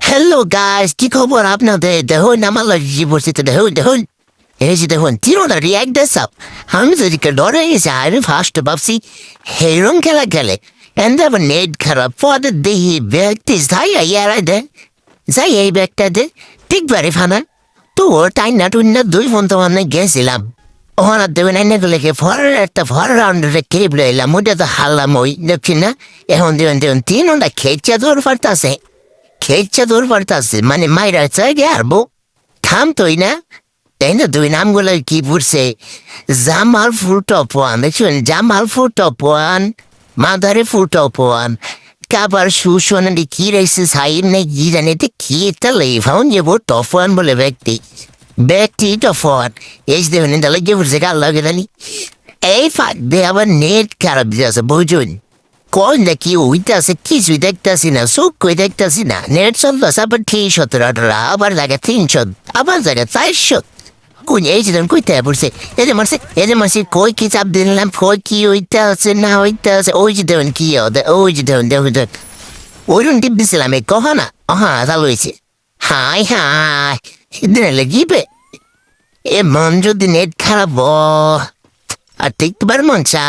Hello guys, কি খবর আপনাদের? দেখুন আমার লাগি বসে তো দেখুন দেখুন এই যে দেখুন তিনোটা রিয়াক্ট দেসাপ। আমি তো এদিকে ডরে গেছি, আমি ফার্স্ট ভাবছি হেরম খেলা খেলে এন্ড আবার নেট খারাপ পরে দেখি ব্যক্তি যাই ইয়ারাই দে যাই এই ব্যাগটা দে ঠিক বারে ফানা তো টাইনা টুইনা দুই ফোন তো মানে গেছিলাম ওখানে দেবেন এনে গুলোকে একটা ফর রাউন্ডে কেবল এলাম ওটা তো হারলাম ওই দেখছি না এখন দেবেন তিনটা খেয়েছে দৌড় ফারতাছে খেয়েছে দৌড় ফারতাছে মানে মাইরা চাই আরবো থাম তুই না তাই না দুই নামগুলো কি পড়ছে জামাল ফুটপওয়ান দেখছেন জামাল ফুটপওয়ান মাদারে ফুটপওয়ান কাবার সুশোনালি কি রয়েছে সাইন নেই কি জানি কি তাহলে ফাউন যাবো টফওয়ান বলে ব্যক্তি টফওয়ান এই যে দেখুন তাহলে গিয়ে পড়ছে কার লাগে জানি এই ফাঁক দিয়ে আবার নেট খারাপ দিয়েছে বুঝুন কোন দেখি উইতাছে কিছুই দেখতেছি না চোখ কই দেখতেছি না নেট চলতেছে আবার 317 আবার লাগে 300 আবার জায়গা 400 কোন এই যে কইতে পড়ছে এদের মারছে কই কি চাপ দিলাম কই কি হইতে আছে না হইতে আছে ওই যে দেখুন কি ওই যে দেখুন ওই রুন টিপ দিছিলাম এই কহ না চালু হয়েছে হাই হাই দিনে লেগিবে এ মন যদি নেট খারাপ আর দেখতে পার মন চা